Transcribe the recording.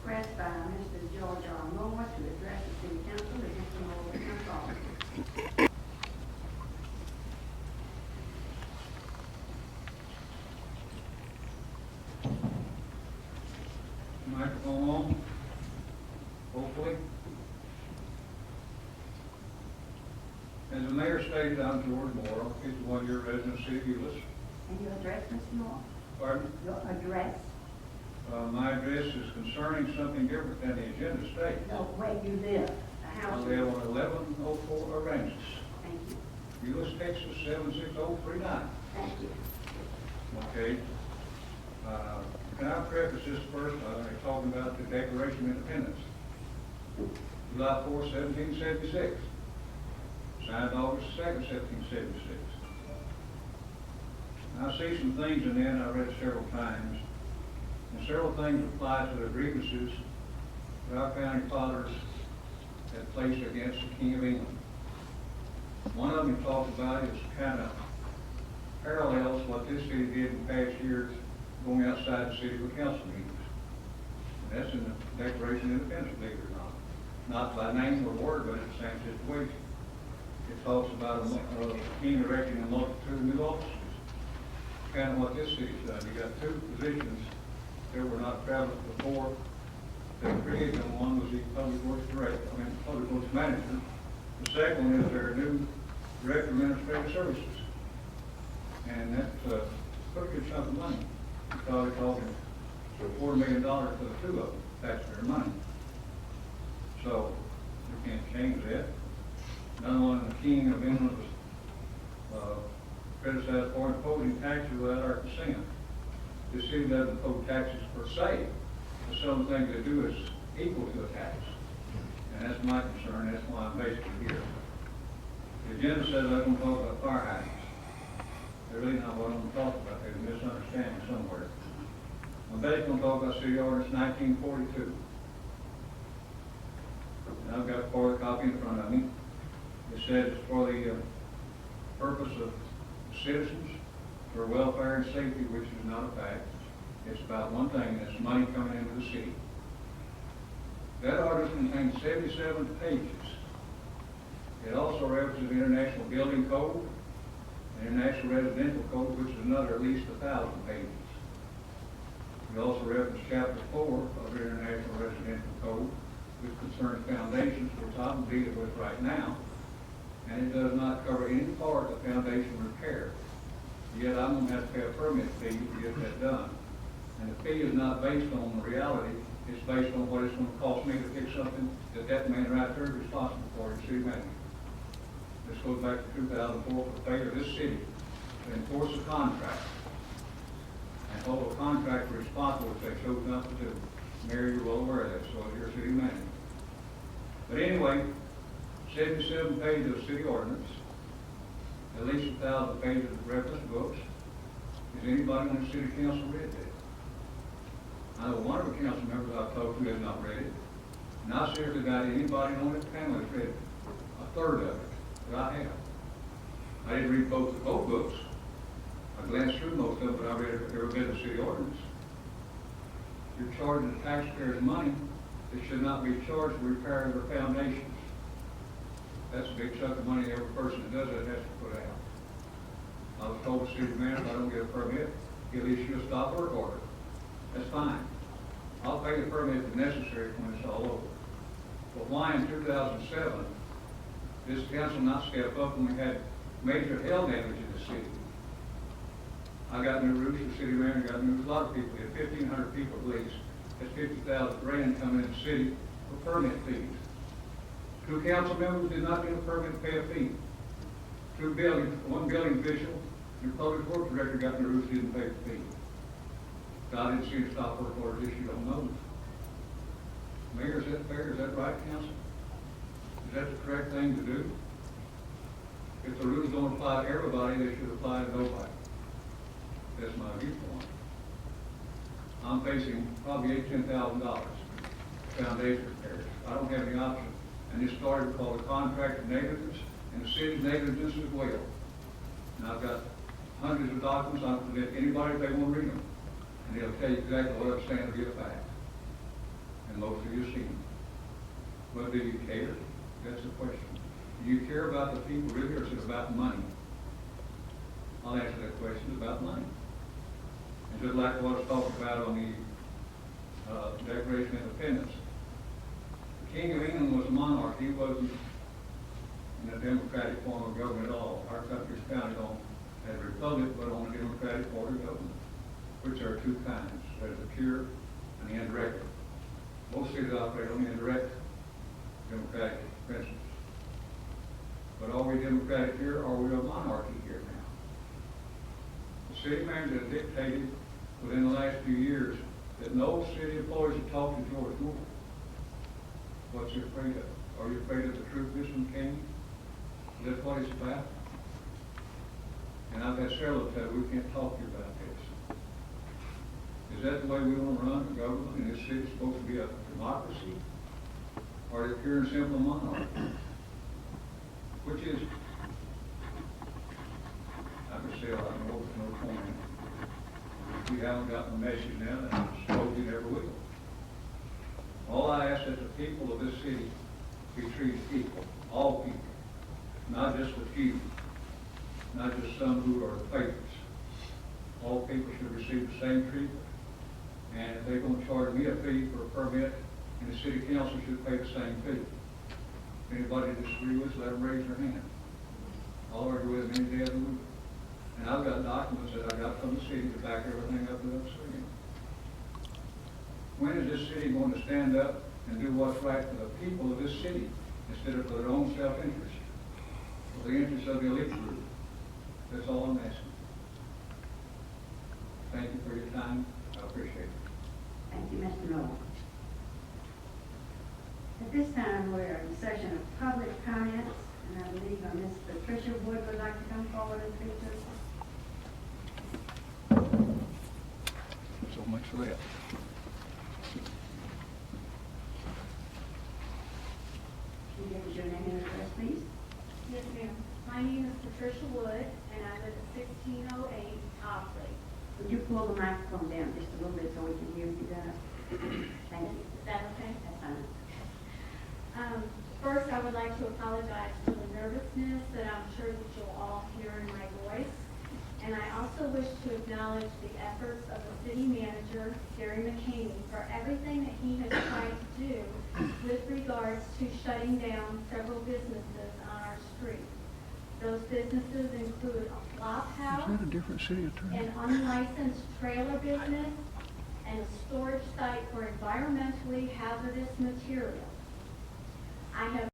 request by Mr. George R. Moore to address the city council against the moral inequality. Microphone on, hopefully. As the mayor stated, I'm George Moore, 51-year resident of the city of Euless. And your address, Mr. Moore? Pardon? Your address? My address is concerning something different than the agenda states. No, where you live, the I house. live on 1104 Aransas, Thank you. Euless, Texas, 76039. Thank you. Okay. Can I preface this first by talking about the Declaration of Independence? July 4, 1776. Signed August 2nd, 1776. I see some things in there, and I've read it several times, and several things apply to the grievances that our founding fathers had placed against the King of England. One of them talked about is kind of parallels what this city did in past years going outside the city for council meetings. And that's in the Declaration of Independence, believe it or not. Not by name or word, but it's the same situation. It talks about a king erecting a multitude of new offices. Kind of what this city's done. You got two positions that were not established before that created them. One was the public works director, public works manager. The second one is their new director of administrative services. And that's a pretty good chunk of money. You're probably talking $4 million for the two of them, taxpayer money. So you can't change that. Another one, the King of England was criticized for imposing taxes without our consent. The city doesn't impose taxes per se, but some of the things they do is equal to a tax. And that's my concern, that's why I'm basically here. The agenda says I'm going to talk about fire hydrants. They're really not what I'm going to talk about, there's a misunderstanding somewhere. I'm basically going to talk about City Ordinance 1942. And I've got part of the copy in front of me. It says it's for the purpose of citizens, for welfare and safety, which is not a fact. It's about one thing, and it's money coming into the city. That ordinance contains 77 pages. It also references the International Building Code, and International Residential Code, which is another at least 1,000 pages. It also references Chapter 4 of the International Residential Code, which concerns foundations, which I'm dealing with right now. And it does not cover any part of foundation repair. Yet I'm going to have to pay a permit fee to get that done. And the fee is not based on the reality, it's based on what it's going to cost me to fix something that man right there is responsible for, the city manager. This goes back to 2004 for the failure of this city to enforce a contract and hold a contractor responsible if they chose not to do. Mary, you're well aware of that, so as your city manager. But anyway, 77 pages of city ordinance, at least 1,000 pages of reference books. Has anybody on the city council read that? I know one of the council members I've talked to has not read it. And I seriously doubt anybody on this panel has read a third of it that I have. I didn't read both books. I glanced through most of them, but I read every bit of the city ordinance. You're charging the taxpayers money that should not be charged for repairing their foundations. That's a big chunk of money every person that does that has to put out. I was told the city manager, if I don't get a permit, he'll issue a stop work order. That's fine. I'll pay the permit if necessary when it's all over. But why in 2007 this council not step up when we had major hail damage in the city? I got new roofs, the city manager got new roofs, a lot of people, we had 1,500 people at least. That's 50,000 grand coming in the city for permit fees. Two council members did not get a permit to pay a fee. One building official and public works director got in the roofs, didn't pay the fee. I didn't see a stop work order issued on those. Mayor, is that fair? Is that right, council? Is that the correct thing to do? If the rules don't apply to everybody, they should apply to nobody. That's my viewpoint. I'm facing probably $10,000 foundation repairs. I don't have any option. And this started called the contractor negligence and the city's negligence as well. And I've got hundreds of documents. I can let anybody if they want to read them. And they'll tell you exactly what I'm saying to be a fact. and most of you see them. But do you care? That's the question. Do you care about the people really, or is it about money? I'll answer that question. It's about money. And just like what I was talking about on the Declaration of Independence, the King of England was a monarch. He wasn't in a democratic form of government at all. Our country is founded on as a republic, but on a democratic form of government, which are two kinds. There's the pure and the indirect. Most cities operate on the indirect democratic principles. But are we democratic here, or are we a monarchy here now? The city manager has dictated within the last few years that no city employees should talk to George Moore. What's he afraid of? Are you afraid of the truth, Mr. King? That's what it's about. And I've had several tell we can't talk to you about this. Is that the way we want to run the government? And this city's supposed to be a democracy? Or a pure and simple monarchy? Which is, I could say, I don't know, there's no point. We haven't gotten the message now, and I suppose we never will. All I ask is the people of this city be treated equal, all people, not just a few, not just some who are favorites. All people should receive the same treatment. And if they're going to charge me a fee for a permit, and the city council should pay the same fee. If anybody disagrees with us, let them raise their hand. I'll argue with them any day of the week. And I've got documents that I got from the city to back everything up that I'm saying. When is this city going to stand up and do what's right for the people of this city instead of for their own self-interest, for the interest of the elite group? That's all I'm asking. Thank you for your time. I appreciate it. Thank you, Mr. Noel. At this time, we're in a session of public comments, and I believe Ms. Patricia Wood would like to come forward and speak to us. So much for that. Can you give us your name and address, please? Yes, ma'am. My name is Patricia Wood, and I live at 1608 Oxley. Would you pull the microphone down just a little bit so we can hear you better? Thank you. Is that okay? That's fine. First, I would like to apologize for the nervousness that I'm sure that you'll all hear in my voice. And I also wish to acknowledge the efforts of the city manager, Gary McCaney, for everything that he has tried to do with regards to shutting down several businesses on our street. Those businesses include a flop house, Is that a different city attorney? an unlicensed trailer business, and a storage site for environmentally hazardous materials. I have